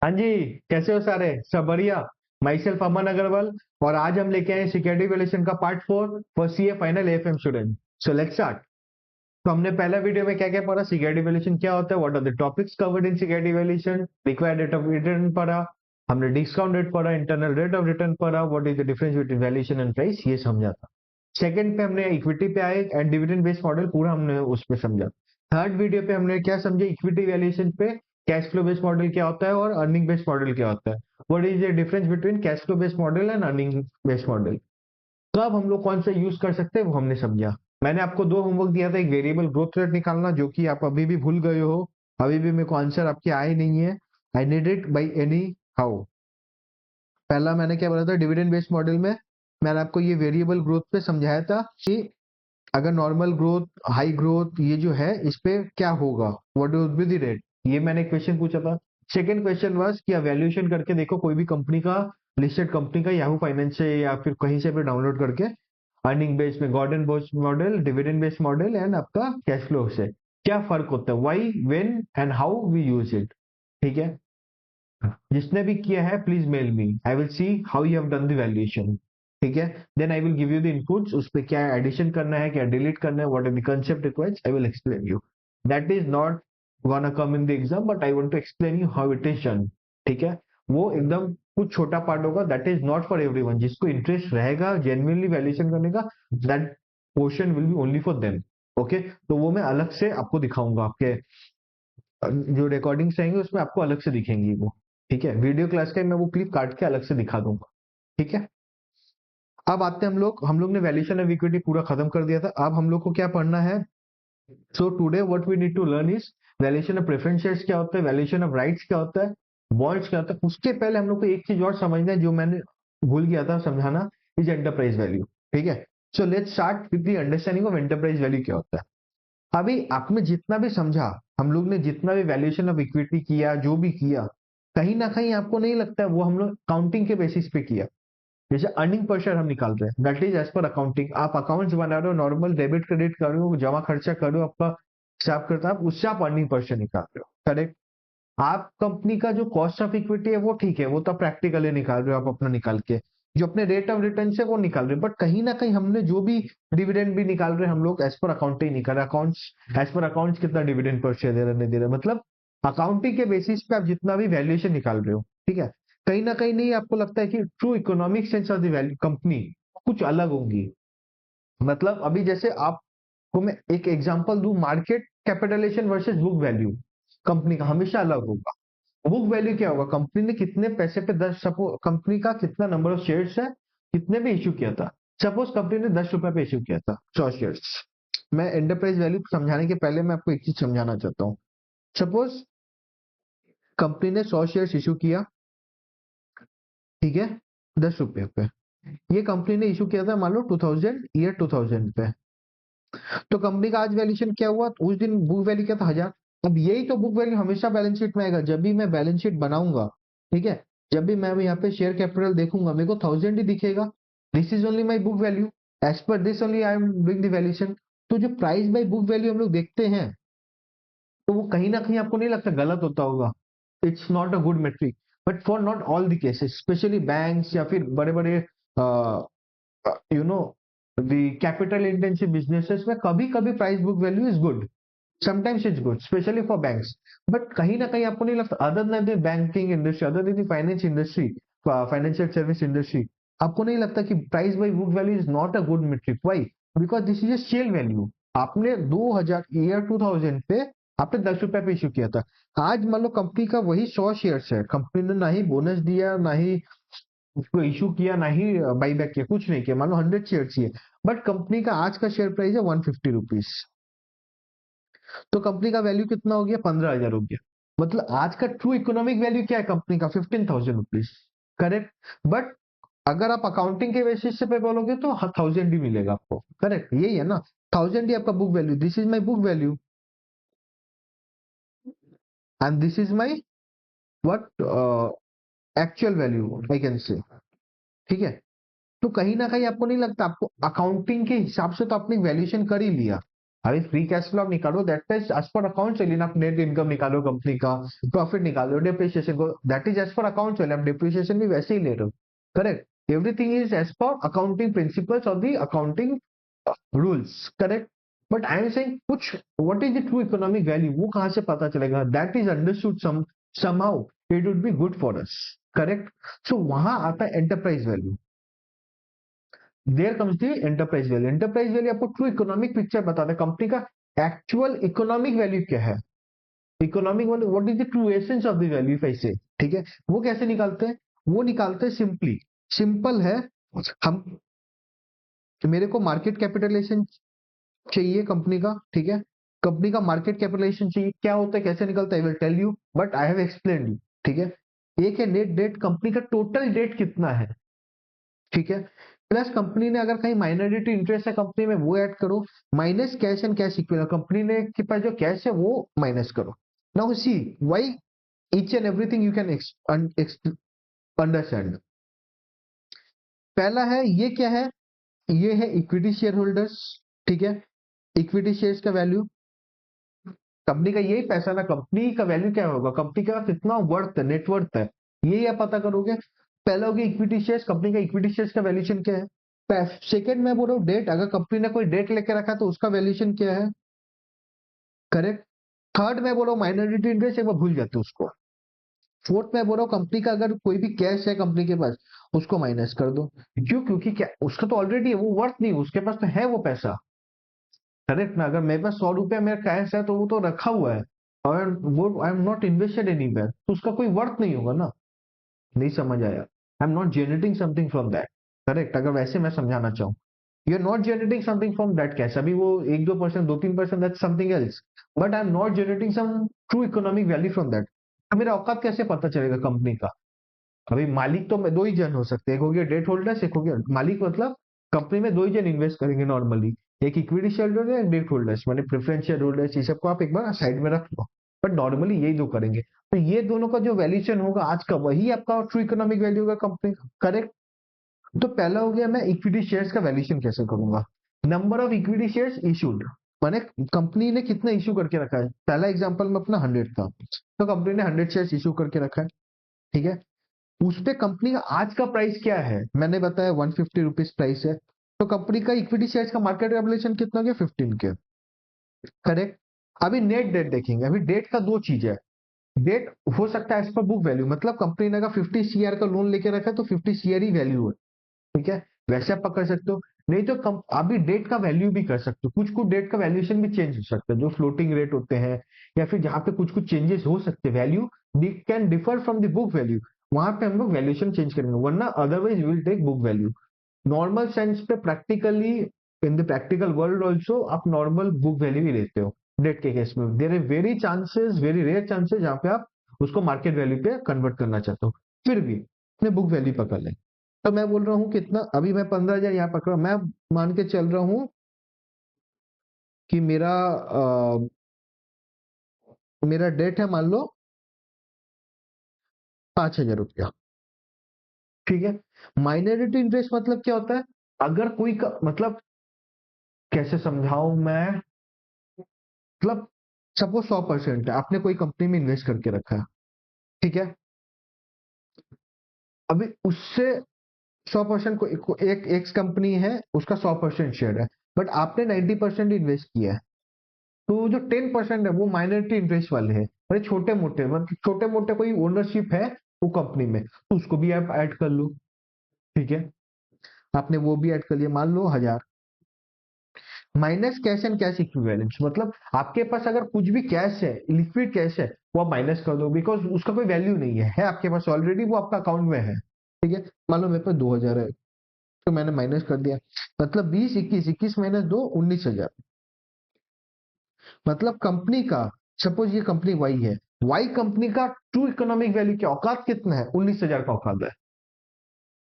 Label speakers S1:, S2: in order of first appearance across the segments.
S1: हाँ जी। कैसे हो सारे? सब बढ़िया। माई सेल्फ अमन अग्रवाल। और आज हम लेके आए सिक्योरिटी वैल्यूएशन का part 4 for CA final AFM student. So let's start. तो हमने पहला वीडियो में क्या क्या पढ़ा? सिक्योरिटी वैल्यूएशन क्या होता है, what are the topics covered in security valuation, required rate of return पढ़ा, हमने डिस्काउंट रेट पढ़ा, इंटरनल रेट ऑफ रिटर्न पढ़ा, what is the difference between valuation and price, ये समझा था। सेकंड पे हमने इक्विटी पे आए एंड डिविडेंड बेस्ड मॉडल पूरा हमने उस पे समझा। थर्ड वीडियो पे हमने क्या समझे? इक्विटी वैल्यूएशन पे कैश फ्लो बेस्ड मॉडल क्या होता है और अर्निंग बेस्ड मॉडल क्या होता है, what is the difference between cash flow based model and earning based model. तो अब हम लोग कौन सा यूज कर सकते हैं वो हमने समझा। मैंने आपको दो होमवर्क दिया था, एक वेरिएबल ग्रोथ रेट निकालना जो कि आप अभी भी भूल गए हो, अभी भी मेरे को आंसर आपके आए नहीं है। I need it by any how. पहला मैंने क्या बोला था? डिविडेंड बेस्ड मॉडल में मैंने आपको ये वेरिएबल ग्रोथ पे समझाया था कि अगर नॉर्मल ग्रोथ, हाई ग्रोथ, ये जो है इस पे क्या होगा, what would be the rate, ये मैंने क्वेश्चन पूछा था। सेकंड क्वेश्चन वाज कि वैल्यूएशन करके देखो कोई भी कंपनी का, लिस्टेड कंपनी का, याहू फाइनेंस से या फिर कहीं से भी डाउनलोड करके, अर्निंग बेस्ड में Gordon based model, dividend based model and आपका कैश फ्लो से क्या फर्क होता है, why, when and how we use it. ठीक है। जिसने भी किया है please mail me, I will see how you have done the valuation. ठीक है। Then I will give you the inputs, उस पे क्या एडिशन करना है, क्या डिलीट करना है, what are the concept required, I will explain you. That is not gonna come in the exam but I want to explain you how it is done. ठीक है। वो एकदम कुछ छोटा पार्ट होगा, that is not for everyone. जिसको interest रहेगा genuinely valuation करने का, that portion will be only for them. Okay. तो वो मैं अलग से आपको दिखाऊंगा, आपके जो रिकॉर्डिंग्स रहेंगे उसमें आपको अलग से दिखेंगी वो। ठीक है। वीडियो क्लास का मैं वो क्लिप काट के अलग से दिखा दूंगा। ठीक है। अब आते हैं हम लोग ने वैल्यूएशन ऑफ इक्विटी पूरा खत्म कर दिया था। अब हम लोग को क्या पढ़ना है? So today what we need to learn is valuation of preference shares क्या होता है, वैल्यूएशन ऑफ राइट्स क्या होता है, बॉन्ड्स क्या होता है। उसके पहले हम लोग को एक चीज और समझना है जो मैंने भूल गया था समझाना, इज एंटरप्राइज वैल्यू। ठीक है। So let's start with the understanding of enterprise value क्या होता है। अभी आपने जितना भी समझा, हम लोग ने जितना भी वैल्यूएशन ऑफ इक्विटी किया, जो भी किया, कहीं ना कहीं आपको नहीं लगता है वो हम लोग काउंटिंग के बेसिस पे किया? जैसे अर्निंग पर शेयर हम निकाल रहे हैं, that is as per accounting. आप अकाउंट्स बना रहे हो, नॉर्मल डेबिट क्रेडिट कर रहे हो, जमा खर्चा कर रहे हो, आपका हिसाब करता है, आप उससे आप अर्निंग पर शेयर निकाल रहे हो। करेक्ट। आप कंपनी का जो कॉस्ट ऑफ इक्विटी है वो ठीक है, वो तो प्रैक्टिकली निकाल रहे हो आप अपना निकाल के, जो अपने रेट ऑफ रिटर्न से वो निकाल रहे हो, बट कहीं ना कहीं हमने जो भी डिविडेंड भी निकाल रहे हैं हम लोग एज पर अकाउंटिंग निकाल रहे हैं। अकाउंट्स, एज पर अकाउंट्स कितना डिविडेंड पर शेयर दे रहे नहीं दे रहे, मतलब अकाउंटिंग के बेसिस पे आप जितना भी वैल्यूएशन निकाल रहे हो। ठीक है। कहीं ना कहीं नहीं आपको लगता है कि true economic sense of the value company कुछ अलग होंगी? मतलब अभी जैसे आपको मैं एक एग्जांपल दूं, market capitalisation versus book value company का हमेशा अलग होगा। बुक वैल्यू क्या होगा? कंपनी ने कितने पैसे पे, 10, सपोज कंपनी का कितना नंबर ऑफ शेयर्स है, कितने पे इश्यू किया था। सपोज कंपनी ने 10 रुपए पे इश्यू किया था 100 शेयर्स। मैं एंटरप्राइज वैल्यू समझाने के पहले मैं आपको एक चीज समझाना चाहता हूँ। सपोज कंपनी ने 100 शेयर्स इश्यू किया, ठीक है, 10 रुपए पे। ये कंपनी ने इशू किया था मान लो 2000 पे। तो कंपनी का आज वैल्यूएशन क्या हुआ? उस दिन बुक वैल्यू क्या था? 1000। अब यही तो बुक वैल्यू हमेशा बैलेंस शीट में आएगा, जब भी मैं बैलेंस शीट बनाऊंगा। ठीक है। जब भी मैं यहाँ पे शेयर कैपिटल देखूंगा मेरे को 1000 ही दिखेगा। This is only my book value, as per this only I am doing the valuation. तो जो प्राइस बाई बुक वैल्यू हम लोग देखते हैं, तो वो कहीं ना कहीं आपको नहीं लगता गलत होता होगा? It's not a good metric. But for not all the cases, specially banks या फिर बड़े बड़े you know the capital intensive businesses में कभी कभी price book value is good, sometimes it's good, specially for banks. But कहीं ना कहीं आपको नहीं लगता other than the banking industry, other than the finance industry, financial service industry, आपको नहीं लगता कि price by book value is not a good metric? Why? Because this is a shell value. आपने 2000 ईयर 2000 पे आपने 10 रुपए पे इश्यू किया था। आज मान लो कंपनी का वही 100 शेयर्स है, कंपनी ने ना ही बोनस दिया, ना ही उसको इशू किया, ना ही बाई बैक किया, कुछ नहीं किया, मान लो 100 शेयर ही है, बट कंपनी का आज का शेयर प्राइस है 150 रुपीज। तो कंपनी का वैल्यू कितना हो गया? 15,000 हो गया। मतलब आज का ट्रू इकोनॉमिक वैल्यू क्या है कंपनी का? 15,000 रुपीज। करेक्ट। बट अगर आप अकाउंटिंग के बेसिस पे बोलोगे तो 1000 ही मिलेगा आपको। करेक्ट, यही है ना? 1000 ही आपका book value, this is my book value and this is my what actual value I can say. ठीक है। तो कहीं ना कहीं आपको नहीं लगता, आपको अकाउंटिंग के हिसाब से तो आपने वैल्यूएशन कर ही लिया। अभी फ्री कैश फ्लो आप निकालो, that is as per account value. आप नेट इनकम निकालो, कंपनी का प्रॉफिट निकालो, डिप्रिसिएशन को, that is as per account value. आप डिप्रिसिएशन भी वैसे ही ले रहे हो, correct. Everything is as per accounting principles और the accounting rules, correct. But I am saying कुछ what is the true economic value, वो कहां से पता चलेगा? That is understood somehow it would be good for us, correct? So वहां आता है enterprise value. There comes the enterprise value. Enterprise value आपको ट्रू इकोनॉमिक पिक्चर बताता है, कंपनी का एक्चुअल इकोनॉमिक वैल्यू क्या है। Economic value, what is the true essence of the value, ऐसे, ठीक है। वो कैसे निकालते हैं? वो निकालते हैं सिंपली, सिंपल है। हम, मेरे को मार्केट कैपिटलाइजेशन चाहिए कंपनी का, ठीक है। कंपनी का मार्केट कैपिटलाइजेशन चाहिए, क्या होता है, कैसे निकलता है, I will tell you, but I have explained you, ठीक है। एक है नेट डेट, कंपनी का टोटल डेट कितना है, ठीक है। प्लस कंपनी ने अगर कहीं माइनॉरिटी इंटरेस्ट है कंपनी में, वो ऐड करो, minus cash and cash equivalent, company ने के पास जो कैश है वो माइनस करो। Now see why each and everything you can understand. पहला है, ये क्या है, ये है इक्विटी शेयर होल्डर्स, ठीक है। इक्विटी शेयर्स का वैल्यू, कंपनी का यही पैसा ना, कंपनी का वैल्यू क्या होगा, कंपनी का कितना वर्थ है, नेटवर्थ है, ये आप पता करोगे। पहला हो गया इक्विटी शेयर्स, कंपनी का इक्विटी शेयर्स का वैल्यूएशन क्या है। सेकंड मैं बोल रहा हूँ डेट, अगर कंपनी ने कोई डेट लेके रखा तो उसका वैल्यूएशन क्या है, करेक्ट। थर्ड मैं बोल रहा हूँ माइनॉरिटी इंटरेस्ट, एक बार भूल जाते उसको। फोर्थ मैं बोल रहा हूँ कंपनी का अगर कोई भी कैश है कंपनी के पास, उसको माइनस कर दो। क्यों? क्योंकि क्या, उसका तो ऑलरेडी है, वो वर्थ नहीं, उसके पास तो है वो पैसा, करेक्ट ना। अगर मेरे पास 100 रुपया मेरा कैश है तो वो तो रखा हुआ है, और वो आई एम नॉट इन्वेस्टेड एनीवेयर, तो उसका कोई वर्थ नहीं होगा ना। नहीं समझ आया? I am not generating something from that, correct. अगर वैसे मैं समझाना चाहूँ, you are not generating something from that cash, अभी वो 1-2%, 2-3%, that's something else, but I am not generating some true economic value from that. मेरा औकात कैसे पता चलेगा कंपनी का? अभी मालिक तो दो ही जन हो सकते हैं, एक हो गया डेट होल्डर्स, एक हो गया मालिक। मतलब कंपनी में दो ही जन इन्वेस्ट करेंगे नॉर्मली, एक इक्विटी शेयर होल्डर है, एक डेट होल्डर्स, मैंने प्रेफरेंस शेयर होल्डर्स, ये सबको आप एक बार साइड में रख लो, बट नॉर्मली यही दो करेंगे। तो ये दोनों का जो वैल्यूएशन होगा आज का, वही आपका ट्रू इकोनॉमिक वैल्यू होगा कंपनी का, करेक्ट। तो पहला हो गया, मैं इक्विटी शेयर्स का वैल्यूएशन कैसे करूंगा। Number of equity shares issued, माने कंपनी ने कितना इशू करके रखा है। पहला एग्जांपल में अपना 100 था, तो कंपनी ने 100 शेयर्स इशू करके रखा है, ठीक है। उस पे कंपनी का आज का प्राइस क्या है, मैंने बताया 150 रुपीज प्राइस है, तो कंपनी का इक्विटी शेयर्स का मार्केट कैपिटलाइजेशन कितना हो गया, 15 के, करेक्ट। अभी नेट डेट देखेंगे, अभी डेट का दो चीज है। डेट हो सकता है एज पर बुक वैल्यू, मतलब कंपनी ने अगर 50 CR का लोन लेके रखा है तो 50 CR ही वैल्यू है, ठीक है। वैसे आप पकड़ सकते हो, नहीं तो अभी डेट का वैल्यू भी कर सकते हो, कुछ कुछ डेट का वैल्यूएशन भी चेंज हो सकता है, जो फ्लोटिंग रेट होते हैं, या फिर जहां पे कुछ कुछ चेंजेस हो सकते हैं, value can differ from the book value, वहां पे हम लोग वैल्यूएशन चेंज करेंगे, वरना otherwise will take book value. Normal sense पे practically, in the practical world also आप नॉर्मल बुक वैल्यू ही लेते हो डेट के केस में। There are very chances, very rare chances जहां पे आप उसको मार्केट वैल्यू पे कन्वर्ट करना चाहते हो, फिर भी अपने बुक वैल्यू पकड़ लें। तो मैं बोल रहा हूँ कितना, अभी मैं 15,000 यहाँ पकड़ा, मैं मान के चल रहा हूँ कि मेरा डेट है मान लो 5,000 रुपया, ठीक है। माइनॉरिटी इंटरेस्ट मतलब क्या होता है, अगर कोई मतलब कैसे समझाऊं मैं, मतलब सपोज 100% है, आपने कोई कंपनी में इन्वेस्ट करके रखा है, ठीक है। अभी उससे 100% एक एक्स कंपनी है, उसका 100% शेयर है, बट आपने 90% इन्वेस्ट किया है, तो जो 10% है वो माइनॉरिटी इंटरेस्ट वाले हैं, अरे छोटे मोटे, मतलब छोटे मोटे कोई ओनरशिप है वो कंपनी में, तो उसको भी आप ऐड कर लो, ठीक है। आपने वो भी ऐड कर लिया, मान लो 1,000, minus cash and cash equivalent, मतलब आपके पास अगर कुछ भी कैश है, लिक्विड कैश है, वो आप माइनस कर दो, बिकॉज उसका कोई वैल्यू नहीं है आपके पास ऑलरेडी, वो आपका अकाउंट में है, ठीक है। मान लो मेरे पास 2,000 है, तो मैंने माइनस कर दिया, मतलब 20, 21, 21 माइनस 2, 19,000। मतलब कंपनी का, सपोज ये कंपनी वाई है, वाई कंपनी का ट्रू इकोनॉमिक वैल्यू क्या, औकात कितना है, 19,000 का औकात है,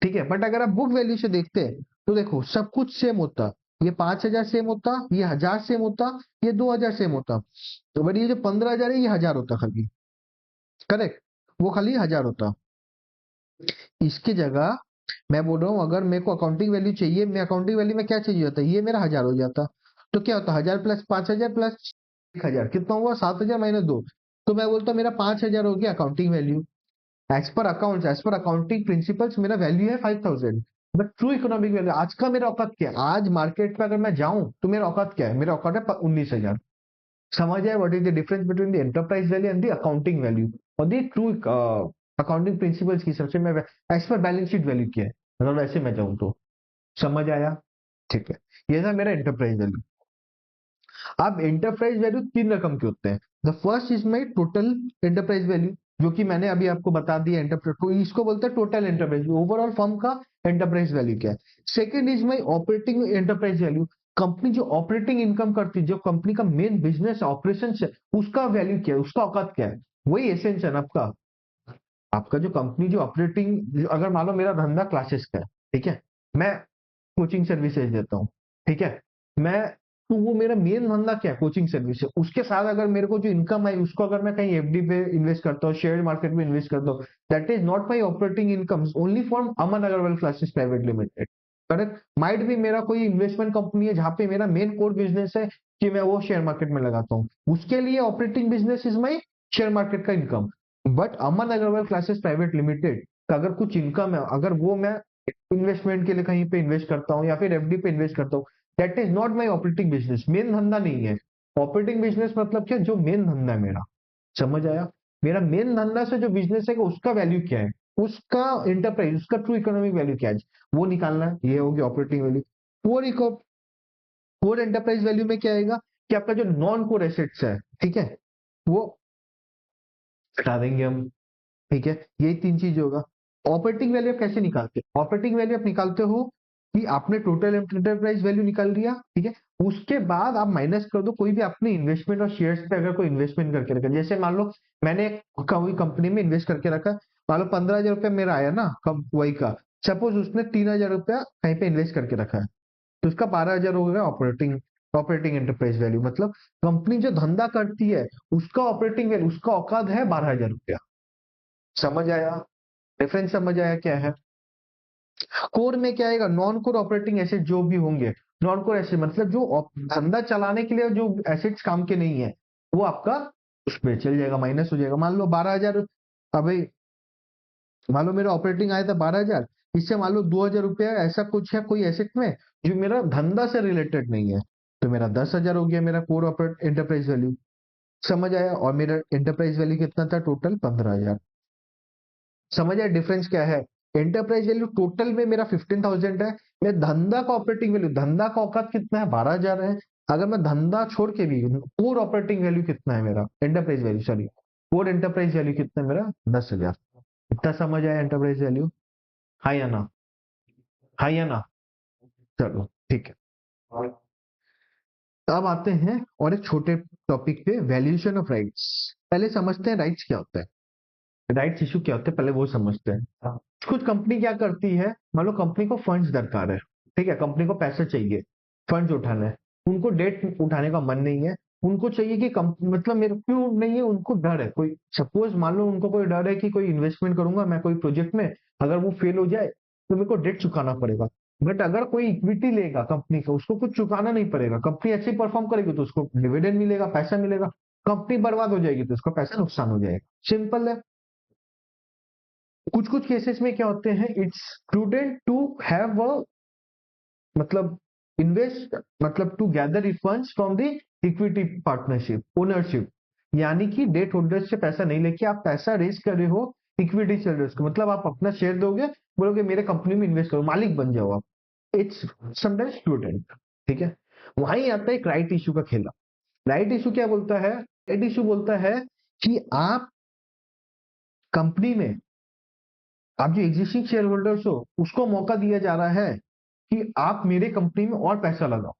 S1: ठीक है। बट अगर आप बुक वैल्यू से देखते हैं तो देखो सब कुछ सेम होता, ये 5,000 सेम होता, ये 1,000 सेम होता, ये 2,000 सेम होता, तो बट ये जो 15,000 है ये 1,000 होता खाली, करेक्ट। वो खाली 1,000 होता। इसकी जगह मैं बोल रहा हूँ अगर मेरे को अकाउंटिंग वैल्यू चाहिए, मैं अकाउंटिंग वैल्यू में क्या चाहिए होता, ये मेरा 1,000 हो जाता, तो क्या होता है 1000 प्लस 5000 प्लस 1000 कितना हुआ 7000 माइनस 2। तो मैं बोलता हूँ मेरा 5000 हो गया accounting value. As per account as per accounting principles मेरा वैल्यू है 5000। बट ट्रू इकोनॉमिक वैल्यू आज का मेरा औकात क्या है, आज मार्केट पे अगर मैं जाऊं तो मेरा औकात क्या है, मेरा औकात है 19,000। समझ आए what is the difference between the enterprise value and the accounting value और द ट्रू अकाउंटिंग प्रिंसिपल्स की हिसाब से मैं as per balance sheet value क्या है, अगर वैसे मैं जाऊं तो। समझ आया? ठीक है, ये था मेरा एंटरप्राइज वैल्यू। अब एंटरप्राइज वैल्यू तीन रकम के होते हैं। The first is my total enterprise value, जो कि मैंने अभी आपको बता दिया एंटरप्राइज, तो इसको बोलते हैं टोटल एंटरप्राइज, ओवरऑल फर्म का एंटरप्राइज वैल्यू क्या है। Second is my operating enterprise value, company जो ऑपरेटिंग इनकम करती है, जो कंपनी का मेन बिजनेस ऑपरेशन है, उसका वैल्यू क्या है, उसका औकात क्या है। वही एसेंस है ना आपका। आपका जो कंपनी जो ऑपरेटिंग, अगर मान लो मेरा धंधा क्लासेस का है, ठीक है, मैं कोचिंग सर्विसेज देता हूँ, ठीक है, मैं, तो वो मेरा मेन धंधा क्या है, कोचिंग सर्विस है। उसके साथ अगर मेरे को जो इनकम है उसको अगर मैं कहीं एफडी पे इन्वेस्ट करता हूँ, शेयर मार्केट में इन्वेस्ट करता हूँ, that is not my operating income only for Aman Agarwal classes private limited. Correct, might भी मेरा कोई इन्वेस्टमेंट कंपनी है जहां पे मेरा मेन कोर बिजनेस है कि मैं वो शेयर मार्केट में लगाता हूँ, उसके लिए operating business is my share market का income. But Aman Agarwal classes private limited का अगर कुछ इनकम है, अगर वो मैं इन्वेस्टमेंट के लिए कहीं पे इन्वेस्ट करता हूँ या फिर एफडी पे इन्वेस्ट करता हूँ, that is not my operating business, main धंधा नहीं है। ऑपरेटिंग बिजनेस मतलब क्या, जो मेन धंधा है मेरा। समझ आया? मेरा मेन धंधा से जो बिजनेस है उसका वैल्यू क्या है, उसका एंटरप्राइज, उसका ट्रू इकोनॉमिक वैल्यू क्या है, वो निकालना है। ये होगी operating value. Core core enterprise value में क्या आएगा कि आपका जो नॉन कोर एसेट्स है, ठीक है, वो हटा देंगे हम। ठीक है, यही तीन चीज होगा। ऑपरेटिंग वैल्यू आप कैसे निकालते हो, ऑपरेटिंग वैल्यू आप निकालते हो कि आपने टोटल एंटरप्राइज वैल्यू निकाल दिया, ठीक है, उसके बाद आप माइनस कर दो कोई भी आपने इन्वेस्टमेंट और शेयर्स पे अगर कोई इन्वेस्टमेंट करके रखा, जैसे मान लो मैंने कोई कंपनी में इन्वेस्ट करके रखा, मान लो 15,000 रुपया मेरा आया ना कम वही का, सपोज उसने 3,000 रुपया कहीं पे इन्वेस्ट करके रखा है, तो उसका 12,000 हो गया ऑपरेटिंग, ऑपरेटिंग एंटरप्राइज वैल्यू। मतलब कंपनी जो धंधा करती है उसका ऑपरेटिंग वैल्यू, उसका औकात है 12,000 रुपया। समझ आया? डिफरेंस समझ आया क्या है? कोर में क्या आएगा, नॉन कोर ऑपरेटिंग एसेट जो भी होंगे, नॉन कोर एसेट मतलब जो धंधा चलाने के लिए जो एसेट्स काम के नहीं है, वो आपका उसमें चल जाएगा, माइनस हो जाएगा। मान लो 12,000, अभी मान लो मेरा ऑपरेटिंग आया था 12,000, इससे मान लो 2,000 रुपया ऐसा कुछ है कोई एसेट में जो मेरा धंधा से रिलेटेड नहीं है, तो मेरा 10,000 हो गया मेरा कोर ऑपरेट एंटरप्राइज वैल्यू। समझ आया? और मेरा एंटरप्राइज वैल्यू कितना था टोटल 15,000। समझ आया डिफरेंस क्या है? एंटरप्राइज वैल्यू टोटल में मेरा 15,000 है, मैं धंधा का ऑपरेटिंग वैल्यू, धंधा का औकात कितना है 12,000 है। अगर मैं धंधा छोड़ के भी, कोर ऑपरेटिंग वैल्यू कितना है मेरा, enterprise value sorry, core enterprise value कितना है मेरा 10,000। इतना समझ आया एंटरप्राइज वैल्यू? हाँ या ना? हाँ या ना? चलो ठीक है, अब आते हैं और एक छोटे टॉपिक पे, वैल्यूएशन ऑफ राइट्स। पहले समझते हैं राइट्स क्या होता है, राइट्स इशू क्या होते हैं, पहले वो समझते हैं। कुछ कंपनी क्या करती है, मान लो कंपनी को फंड्स दरकार है, ठीक है, कंपनी को पैसे चाहिए, फंड्स उठाना है, उनको डेट उठाने का मन नहीं है, उनको चाहिए कि मतलब मेरे क्यों नहीं है, उनको डर है कोई, सपोज मान लो उनको कोई डर है कि कोई इन्वेस्टमेंट करूंगा मैं कोई प्रोजेक्ट में, अगर वो फेल हो जाए तो मेरे को डेट चुकाना पड़ेगा। बट अगर कोई इक्विटी लेगा कंपनी का, उसको कुछ चुकाना नहीं पड़ेगा, कंपनी अच्छी परफॉर्म करेगी तो उसको डिविडेंड मिलेगा, पैसा मिलेगा। कंपनी बर्बाद हो जाएगी तो उसका पैसा नुकसान हो जाएगा, सिंपल है। कुछ कुछ केसेस में क्या होते हैं, it's prudent to have a, मतलब इन्वेस्ट, मतलब to gather funds from the equity partnership ownership, यानी कि डेट होल्डर्स से पैसा नहीं लेके आप पैसा रेज कर रहे हो इक्विटी शेयरर्स को, मतलब आप अपना शेयर दोगे, बोलोगे मेरे कंपनी में इन्वेस्ट करो, मालिक बन जाओ आप। It's sometimes prudent. ठीक है, वहीं आता है एक राइट इशू का खेला। राइट इशू क्या बोलता है, राइट इशू बोलता है कि आप कंपनी में, आप जो एग्जिस्टिंग शेयर होल्डर्स हो उसको मौका दिया जा रहा है कि आप मेरे कंपनी में और पैसा लगाओ।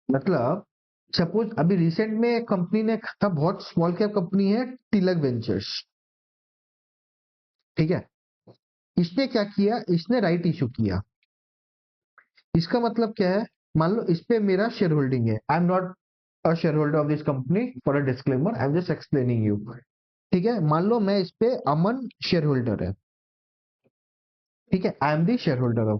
S1: मतलब सपोज अभी रिसेंट में एक कंपनी ने था, बहुत स्मॉल कैप कंपनी है, तिलक वेंचर्स, ठीक है, इसने क्या किया, इसने राइट इशू किया। इसका मतलब क्या है, मान लो इस पे मेरा शेयर होल्डिंग है, आई am not a share holder of this company, for a disclaimer I am just explaining you. ठीक है, मान लो मैं इस पे अमन शेयर होल्डर है, ठीक है, I am the share holder.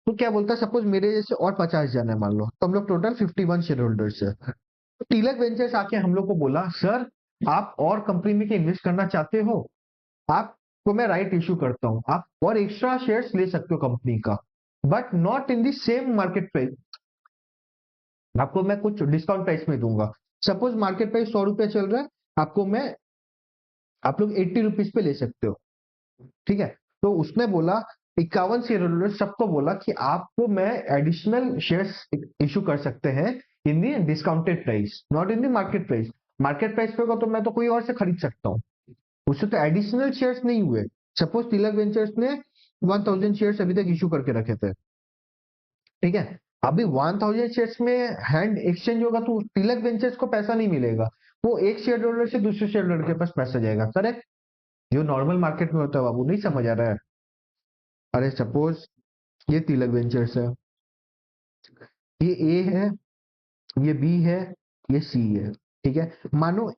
S1: तो क्या बोलता है, सपोज मेरे जैसे और 50 जन है मान लो, तो हम लोग टोटल 51 शेयर होल्डर्स है। तो तिलक वेंचर्स आके हम लोग को बोला, सर आप और कंपनी में इन्वेस्ट करना चाहते हो, आपको मैं राइट इशू करता हूँ, आप और एक्स्ट्रा शेयर्स ले सकते हो कंपनी का, but not in the same market price. आपको मैं कुछ डिस्काउंट प्राइस में दूंगा। सपोज मार्केट प्राइस 100 रुपया चल रहा है, आपको मैं, आप लोग 80 रुपीज पे ले सकते हो, ठीक है। तो उसने बोला 51 शेयर होल्डर सबको बोला कि आपको मैं एडिशनल शेयर्स इशू कर सकते हैं in the discounted price, not in the market price. Market price पे को तो मैं तो कोई और से खरीद सकता हूँ, उससे तो एडिशनल शेयर्स नहीं हुए। सपोज तिलक वेंचर्स ने 1000 शेयर्स अभी तक इशू करके रखे थे, ठीक है। अभी 1000 शेयर्स में हैंड एक्सचेंज होगा तो तिलक वेंचर्स को पैसा नहीं मिलेगा, वो एक शेयर होल्डर से दूसरे शेयर होल्डर के पास पैसा जाएगा, करेक्ट। जो नॉर्मल मार्केट में होता है बाबू, नहीं समझ आ रहा है। अरे सपोज ये तिलक वेंचर्स है, ये ए है, ये बी है, ये सी है, ठीक है। मानो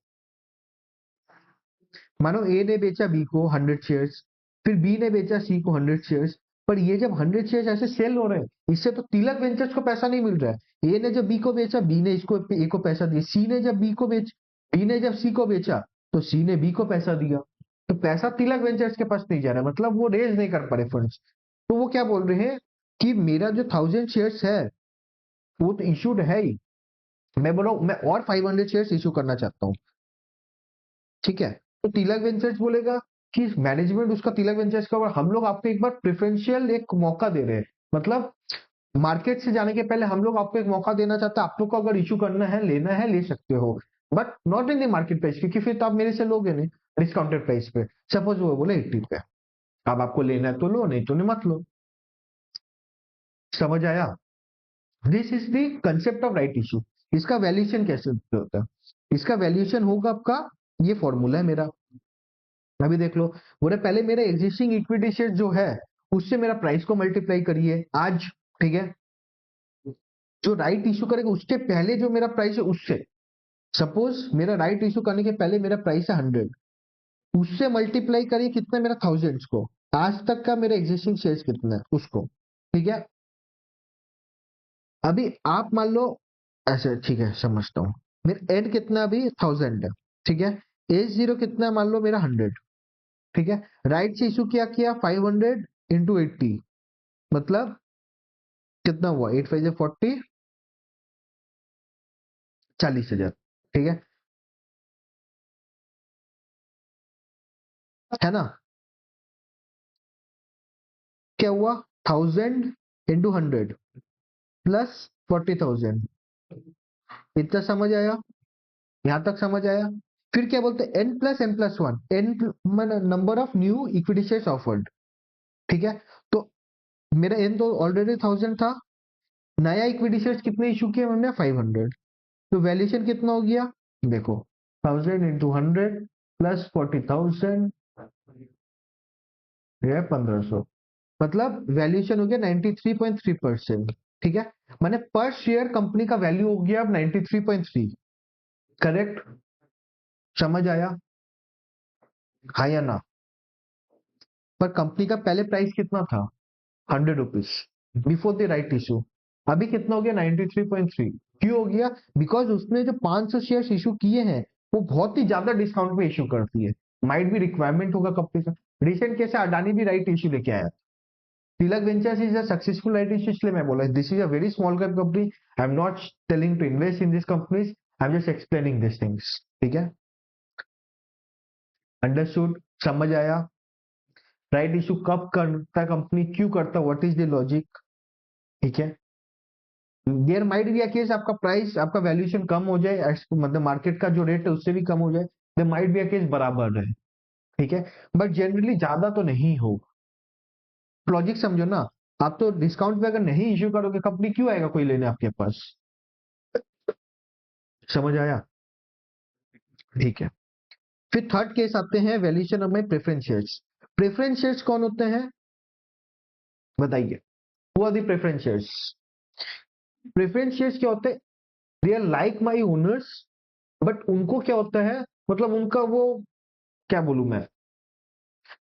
S1: मानो ए ने बेचा बी को 100 शेयर्स, फिर बी ने बेचा सी को 100 शेयर्स, पर ये जब 100 शेयर्स ऐसे सेल हो रहे हैं, इससे तो तिलक वेंचर्स को पैसा नहीं मिल रहा है। ए ने जब बी को बेचा, बी ने इसको ए को पैसा दिया, सी ने जब बी को बेच बी ने जब सी को बेचा, तो सी ने बी को पैसा दिया। तो पैसा तिलक वेंचर्स के पास नहीं जा रहा है, मतलब वो रेज नहीं कर पा रहे फंड्स। तो वो क्या बोल रहे हैं कि मेरा जो 1000 शेयर्स है वो तो इशूड है ही, मैं बोल रहा हूँ मैं और 500 शेयर्स इशू करना चाहता हूँ, ठीक है। तो तिलक वेंचर्स बोलेगा कि मैनेजमेंट उसका तिलक वेंचर्स का, और हम लोग आपको एक बार प्रेफरेंशियल एक मौका दे रहे हैं, मतलब मार्केट से जाने के पहले हम लोग आपको एक मौका देना चाहते हैं, आप लोग को अगर इशू करना है, लेना है, ले सकते हो, but not in the market price, क्योंकि फिर तो आप मेरे से लोगे नहीं डिस्काउंटेड प्राइस पे। सपोज वो बोले 80 पे, अब आपको लेना है तो लो, नहीं तो नहीं मत लो। समझ आया? This is the concept of right issue. इसका वैल्यूएशन कैसे होता है? इसका वैल्यूएशन होगा आपका, ये फॉर्मूला है मेरा, अभी देख लो। बोले पहले मेरा एग्जिस्टिंग इक्विटी शेयर जो है उससे मेरा प्राइस को मल्टीप्लाई करिए आज, ठीक है। जो राइट इशू करेगा उसके पहले जो मेरा प्राइस है उससे, सपोज मेरा राइट इशू करने के पहले मेरा प्राइस है 100, उससे मल्टीप्लाई करिए कितना, मेरा थाउजेंड्स को, आज तक का मेरा एग्जिस्टिंग शेयर कितना है उसको, ठीक है। अभी आप मान लो ऐसे, ठीक है समझता हूँ। मेरा एन कितना अभी 1000 है, ठीक है। एज जीरो कितना है? मान लो मेरा 100, ठीक है। राइट से इशू क्या किया, 500 इंटू 80, मतलब कितना हुआ, 8 5 40, 40,000, ठीक है ना। क्या हुआ, 1000 इंटू 100 प्लस 40,000, इतना समझ आया? यहां तक समझ आया? फिर क्या बोलते हैं, n+n+1, N number of new equity shares offered, ठीक है। तो मेरा एन तो ऑलरेडी 1000 था, नया इक्विटी शेयर्स कितने इशू किए हमने, 500, तो वैल्यूएशन कितना हो गया, देखो 1000 इंटू 100 प्लस 40,000, ये 1500, मतलब वैल्यूएशन हो गया 93.3%, ठीक है। माने पर शेयर कंपनी का वैल्यू हो गया अब 93.3, करेक्ट। समझ आया, हाँ या ना? पर कंपनी का पहले प्राइस कितना था, 100 rupees, before the right issue. अभी कितना हो गया, 93.3। क्यों हो गया? बिकॉज उसने जो 500 शेयर इशू किए हैं वो बहुत ही ज्यादा डिस्काउंट में इशू करती है, माइट भी रिक्वायरमेंट होगा कंपनी का। रिसेंट कैसे अडानी भी राइट इशू लेके आया, Tilak ventures is a successful right issue, इसलिए मैं बोला this is a very small cap company, I am not telling to invest in this companies, I am just explaining this things, ठीक है। Understood, समझ आया? Right issue कब करता company, क्यों करता, व्हाट इज द लॉजिक, ठीक है। There might be a case आपका प्राइस, आपका वैल्यूएशन कम हो जाए, मतलब मार्केट का जो रेट है उससे भी कम हो जाए, there might be a case बराबर रहे, ठीक है। बट जनरली ज्यादा तो नहीं हो। लॉजिक समझो ना, आप तो डिस्काउंट पे अगर नहीं इश्यू करोगे कंपनी क्यों आएगा कोई लेने आपके पास, समझ आया? ठीक है। फिर थर्ड केस आते हैं, valuation of my preference shares. Preference shares कौन होते हैं बताइए, who are the preference shares? Preference shares क्या होते हैं, they are like my owners, but उनको क्या होता है, मतलब उनका वो, क्या बोलूं मैं,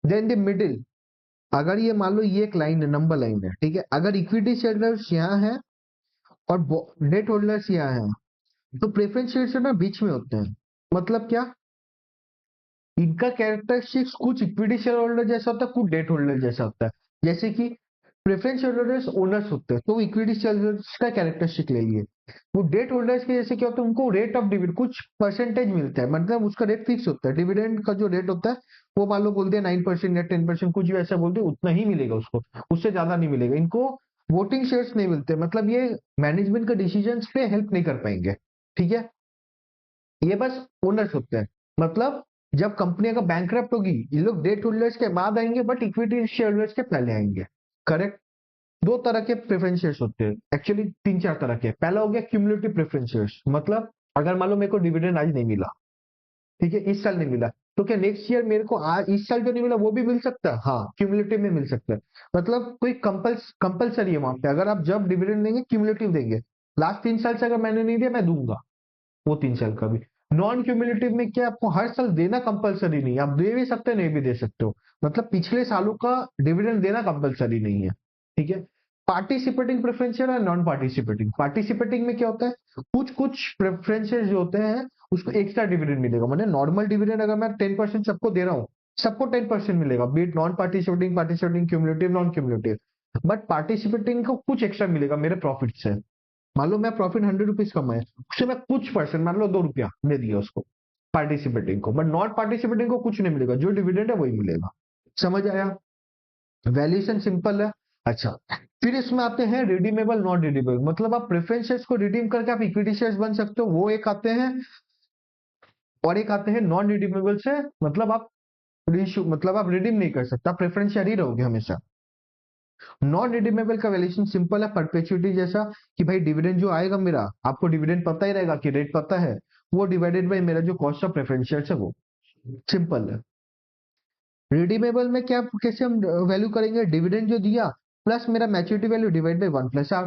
S1: देन द मिडिल, अगर ये मान लो ये एक लाइन है, नंबर लाइन है, ठीक है, अगर इक्विटी शेयरहोल्डर्स यहाँ है और डेट होल्डर्स यहाँ है, तो प्रेफरेंस शेयर्स ना बीच में होते हैं। मतलब क्या, इनका कैरेक्टरिस्टिक्स कुछ इक्विटी शेयर होल्डर जैसा होता है, कुछ डेट होल्डर जैसा होता है। जैसे कि प्रेफरेंस शेयर होल्डर्स ओनर्स होते हैं, तो इक्विटी शेयर होल्डर्स का कैरेक्टरिस्टिक ले लिए। वो डेट होल्डर्स के जैसे क्या होता है, उनको रेट ऑफ डिविडेंड कुछ परसेंटेज मिलता है, मतलब उसका रेट फिक्स होता है। डिविडेंड का जो रेट होता है वो मान लो बोलते हैं 9% या 10%, कुछ भी ऐसा बोलते हैं, उतना ही मिलेगा उसको, उससे ज्यादा नहीं मिलेगा। इनको वोटिंग शेयर्स नहीं मिलते, मतलब ये मैनेजमेंट के डिसीजन पे हेल्प नहीं कर पाएंगे, ठीक है। ये बस ओनर्स होते हैं। मतलब जब कंपनी अगर बैंकरप्ट होगी, ये लोग डेट होल्डर्स के बाद आएंगे, बट इक्विटी शेयर होल्डर्स के पहले आएंगे। करेक्ट। दो तरह के प्रेफरेंस शेयर्स होते हैं, एक्चुअली तीन चार तरह के। पहला हो गया क्यूमुलेटिव प्रेफरेंस शेयर्स, मतलब अगर मान लो मेरे को डिविडेंड आज नहीं मिला, ठीक है, इस साल नहीं मिला, तो क्या नेक्स्ट ईयर मेरे को आज इस साल जो नहीं मिला वो भी मिल सकता है? हाँ, क्यूमुलेटिव में मिल सकता है। मतलब कोई कंपल्सरी है वहां पे, अगर आप जब डिविडेंड देंगे क्यूमुलेटिव देंगे। लास्ट 3 साल से अगर मैंने नहीं दिया, मैं दूंगा वो 3 साल का भी। नॉन क्यूमुलेटिव में क्या, आपको हर साल देना कंपलसरी नहीं है, आप दे भी सकते हो, नहीं भी दे सकते हो। मतलब पिछले सालों का डिविडेंड देना कंपलसरी नहीं है, ठीक है। पार्टिसिपेटिंग प्रेफरेंशियल और नॉन पार्टिसिपेटिंग। पार्टिसिपेटिंग में क्या होता है, कुछ कुछ प्रेफरेंसेस जो होते हैं उसको एक्स्ट्रा डिविडेंड मिलेगा। मतलब नॉर्मल डिविडेंड अगर मैं 10% सबको दे रहा हूँ, सबको 10% मिलेगा, beat non participating, participating, cumulative, non cumulative. But participating को कुछ एक्स्ट्रा मिलेगा मेरे प्रॉफिट से। मान लो मैं प्रॉफिट 100 रुपीज कमाया, उससे मैं कुछ परसेंट, मान लो 2 रुपया दे दिया उसको पार्टिसिपेटिंग को, बट नॉट पार्टिसिपेटिंग को कुछ नहीं मिलेगा, जो डिविडेंड है वही मिलेगा। समझ आया? वैल्यूएशन सिंपल है। अच्छा, फिर इसमें आते हैं रिडीमेबल, नॉन रिडीमेबल। मतलब आप प्रेफरेंस शेयर्स को रिडीम करके आप इक्विटी शेयर्स बन सकते हो, वो एक आते हैं। और एक आते हैं नॉन रिडीमेबल से, मतलब आप मतलब आप रिडीम नहीं कर सकते, आप प्रेफरेंस शेयर ही रहोगे हमेशा। नॉन रिडीमेबल का वैल्यूएशन सिंपल है, परपेचुइटी जैसा, कि भाई डिविडेंड जो आएगा मेरा, आपको डिविडेंड पता ही रहेगा कि रेट पता है, वो डिवाइडेड बाय मेरा जो कॉस्ट ऑफ प्रेफरेंस शेयर है वो। सिंपल है। रिडीमेबल में क्या, कैसे हम वैल्यू करेंगे, डिविडेंड जो दिया प्लस मेरा maturity value divide by 1 + r।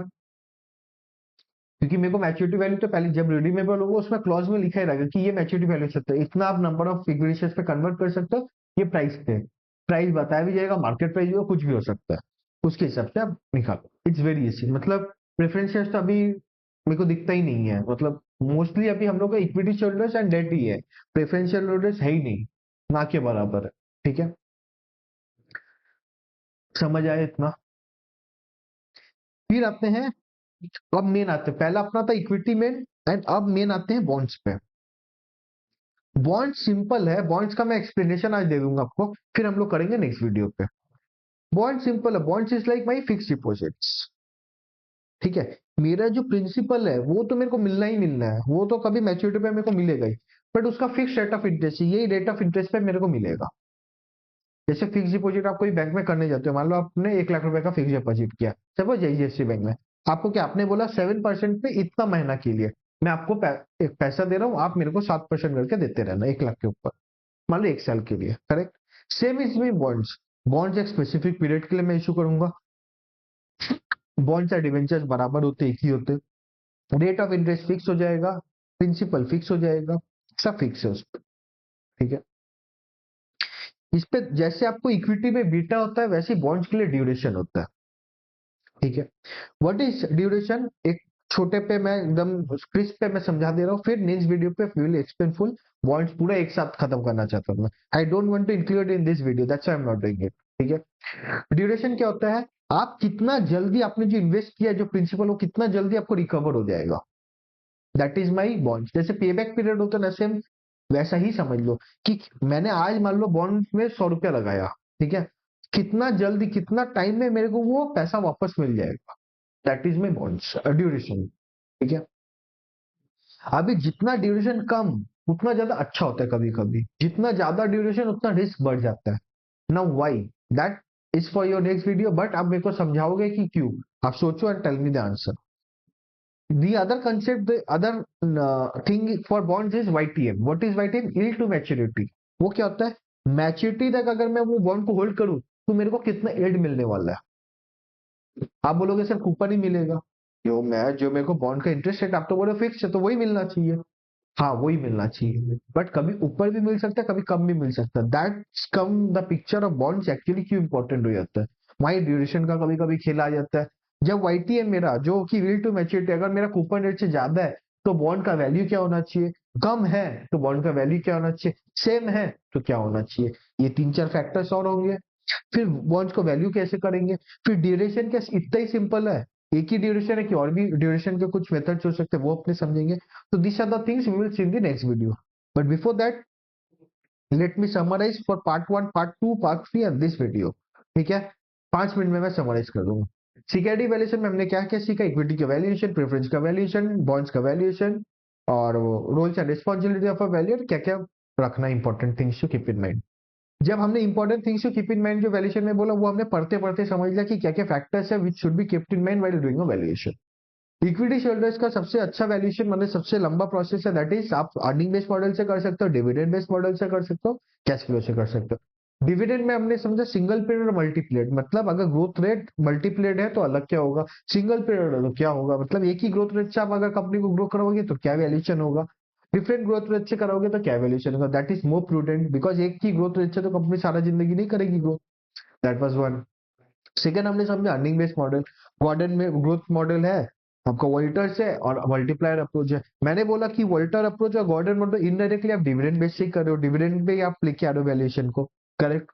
S1: क्योंकि मेरे को मैच्योरिटी वैल्यू तो पहले जब रिडीमेबल होगा उसमें क्लॉज में लिखा ही रहेगा कि ये मैच्योरिटी वैल्यू सकता है, इतना आप नंबर ऑफ इक्विटी शेयर्स पे कन्वर्ट कर सकते हो, ये प्राइस पे, प्राइस बताया भी जाएगा, मार्केट प्राइस भी कुछ भी हो सकता है, उसके हिसाब से आप निकालो। It's very easy. मतलब प्रेफरेंस शेयर्स तो अभी मेरे को दिखता ही नहीं है, मतलब मोस्टली अभी हम लोग का इक्विटी शेयरहोल्डर्स एंड डेट ही है, प्रेफरेंस शेयरहोल्डर्स है ही नहीं, ना के बराबर है, ठीक है। समझ आया इतना? फिर आते हैं, अब मेन आते हैं, पहला अपना था इक्विटी मेन, एंड अब मेन आते हैं बॉन्ड्स पे। बॉन्ड सिंपल है, बॉन्ड्स का मैं एक्सप्लेनेशन आज दे दूंगा आपको, फिर हम लोग करेंगे नेक्स्ट वीडियो पे। बॉन्ड सिंपल है, bonds is like my fix deposits, ठीक है। मेरा जो प्रिंसिपल है वो तो मेरे को मिलना ही मिलना है, वो तो कभी मैच्योरिटी पे मेरे को मिलेगा ही, बट उसका फिक्स रेट ऑफ इंटरेस्ट, यही रेट ऑफ इंटरेस्ट पे मेरे को मिलेगा। जैसे फिक्स डिपॉजिट आप कोई बैंक में करने जाते हो, मान लो आपने 1 लाख रुपए का फिक्स डिपॉजिट किया, सपोज एचडीएफसी बैंक में, आपको क्या, आपने बोला 7% पे इतना महीना के लिए मैं आपको एक पैसा दे रहा हूँ, आप मेरे को 7% करके देते रहना 1 लाख के ऊपर, मान लो 1 साल के लिए। करेक्ट। सेम इज में बॉन्ड्स। बॉन्ड्स एक स्पेसिफिक पीरियड के लिए मैं इशू करूंगा। बॉन्ड्स या डिवेंचर्स बराबर होते, एक ही होते। रेट ऑफ इंटरेस्ट फिक्स हो जाएगा, प्रिंसिपल फिक्स हो जाएगा, सब फिक्स है उस पर, ठीक है। इस पे जैसे आपको इक्विटी में बीटा होता है, वैसे बॉन्ड्स के लिए ड्यूरेशन होता है, ठीक है। व्हाट इज ड्यूरेशन, एक छोटे पे मैं एकदम क्रिस्प पे मैं समझा दे रहा हूँ, फिर नेक्स्ट वीडियो पे विल एक्सप्लेन फुल। बॉन्ड्स पूरा एक साथ खत्म करना चाहता हूँ मैं, I don't want to include in this video, that's why I am not doing it, ठीक है। ड्यूरेशन क्या होता है, आप कितना जल्दी आपने जो इन्वेस्ट किया, जो प्रिंसिपल, वो कितना जल्दी आपको रिकवर हो जाएगा, दैट इज माई बॉन्ड। जैसे पे बैक पीरियड होता है ना, सेम वैसा ही समझ लो कि मैंने आज मान लो बॉन्ड में 100 रुपया लगाया, ठीक है, कितना जल्दी, कितना टाइम में मेरे को वो पैसा वापस मिल जाएगा, that is my bonds duration, ठीक है। अभी जितना ड्यूरेशन कम उतना ज्यादा अच्छा होता है, कभी कभी जितना ज्यादा ड्यूरेशन उतना रिस्क बढ़ जाता है। Now why, that is for your next video, but आप मेरे को समझाओगे कि क्यों, आप सोचो and tell me the answer. The other concept, the other thing for bonds is YTM. What is YTM? Yield to maturity. वो क्या होता है, मैच्योरिटी तक अगर मैं वो बॉन्ड को होल्ड करूं तो मेरे को कितना यील्ड मिलने वाला है। आप बोलोगे सर कूपन ही मिलेगा, जो मेरे को बॉन्ड का इंटरेस्ट रेट, आप तो बोलो फिक्स है तो वही मिलना चाहिए। हाँ वही मिलना चाहिए, बट कभी ऊपर भी मिल सकता है, कभी कम भी मिल सकता है। That's come the picture of bonds actually क्यों इंपॉर्टेंट हो जाता है, वही ड्यूरेशन का कभी कभी खेल आ जाता है। जब वाईटी है मेरा जो कि विल टू मैच्योरिटी, अगर मेरा कूपन रेट से ज्यादा है तो बॉन्ड का वैल्यू क्या होना चाहिए, कम है तो बॉन्ड का वैल्यू क्या होना चाहिए, सेम है तो क्या होना चाहिए। ये 3-4 फैक्टर्स और होंगे। फिर बॉन्ड्स को वैल्यू कैसे करेंगे, फिर ड्यूरेशन क्या इतना ही सिंपल है, एक ही ड्यूरेशन है कि और भी ड्यूरेशन के कुछ मेथड्स हो सकते हैं, वो अपने समझेंगे। तो these are the things we will see in the next video. But before that, let me summarize for part 1, part 2, part 3 and this video. ठीक है, 5 मिनट में मैं समराइज कर दूंगा। सिक्योरिटी वैल्यूएशन में हमने क्या क्या सीखा, इक्विटी का वैल्यूएशन, प्रेफरेंस का वैल्यूएशन, बॉन्ड्स का वैल्यूएशन, और roles and responsibility of a valuer, क्या क्या रखना important things to keep in mind. जब हमने important things to keep in mind जो वैल्यूएशन में बोला, वो हमने पढ़ते पढ़ते समझ लिया कि क्या क्या फैक्टर्स है which should be keeped in mind while doing a valuation. Equity shareholders का सबसे अच्छा वैल्यूएशन मतलब सबसे लंबा प्रोसेस है, दैट इज आप अर्निंग बेस्ड मॉडल से कर सकते हो, डिविडेंड बेस्ड मॉडल से कर सकते हो, कैश फ्लो से कर सकते हो। डिविडेंड में हमने समझा सिंगल पीरियड और मल्टीपीरियड, मतलब अगर ग्रोथ रेट मल्टीपीरियड है तो अलग क्या होगा, सिंगल पीरियड है तो क्या होगा, मतलब एक ही ग्रोथ रेट से आप अगर कंपनी को ग्रो करोगे तो क्या वैल्यूएशन होगा, डिफरेंट ग्रोथ रेट से करोगे तो क्या वैल्यूएशन होगा। That is more prudent, because एक ही ग्रोथ रेट से तो कंपनी सारा जिंदगी नहीं करेगी growth. That was one. Second हमने समझा अर्निंग बेस्ड मॉडल। गॉर्डन में ग्रोथ मॉडल है, आपका वोल्टर्स है और मल्टीप्लायर अप्रोच है। मैंने बोला कि वोल्टर अप्रोच और गॉर्डन मॉडल इनडायरेक्टली आप डिविडेंड बेस से कर रहे हो, डिविडेंड पे आप लेके आ रहे हो वैल्यूएशन को, करेक्ट।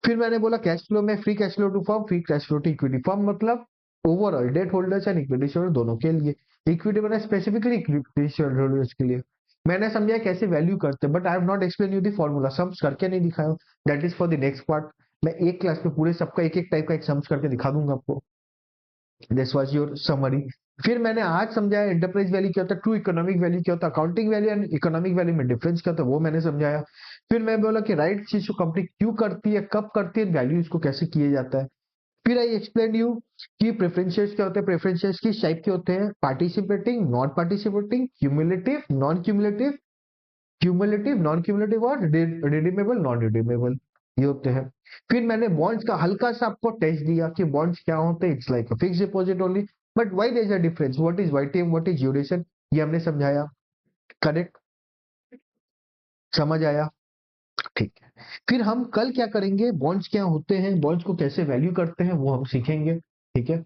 S1: फिर मैंने बोला कैश फ्लो में free cash flow to firm, free cash flow to equity firm, मतलब overall debt holders and equity share दोनों के लिए। इक्विटी मैंने स्पेसिफिकली इक्विटी शेयर होल्डर्स के लिए। मैंने समझा कैसे वैल्यू करते हैं, but I have not explain you the formula, sums करके नहीं दिखाया। That is for the next part. मैं एक क्लास में पूरे सबका एक एक टाइप का एक सम्स करके दिखा दूंगा आपको। This was your summary. फिर मैंने आज समझाया एंटरप्राइज वैल्यू क्या होता है, ट्रू इकोनॉमिक वैल्यू क्या होता है, accounting value and economic value में डिफरेंस क्या होता है वो मैंने समझाया। फिर मैं बोला कि राइट चीज को कंपनी क्यों करती है, कब करती है, वैल्यू इसको कैसे किया जाता है। फिर आई एक्सप्लेन यू कि प्रेफरेंसेस क्या होते हैं, प्रेफरेंसेस किस टाइप के होते हैं, participating, non participating, cumulative, non cumulative, cumulative, non cumulative और रिडीमेबल, नॉन रिडीमेबल, ये होते हैं। फिर मैंने बॉन्ड्स का हल्का सा आपको टेस्ट दिया कि बॉन्ड्स क्या होते हैं, it's like a fix deposit only, but why there is a difference, what is YTM, what is duration, ये हमने समझाया, करेक्ट, समझ आया, ठीक है। फिर हम कल क्या करेंगे, बॉन्ड्स क्या होते हैं, बॉन्ड्स को कैसे वैल्यू करते हैं वो हम सीखेंगे, ठीक है।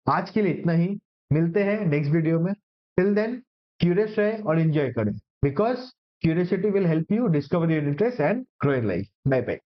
S1: आज के लिए इतना ही, मिलते हैं नेक्स्ट वीडियो में। टिल देन क्यूरियस रहे और एंजॉय करें, because curiosity will help you discover your interest and grow in life. Bye bye.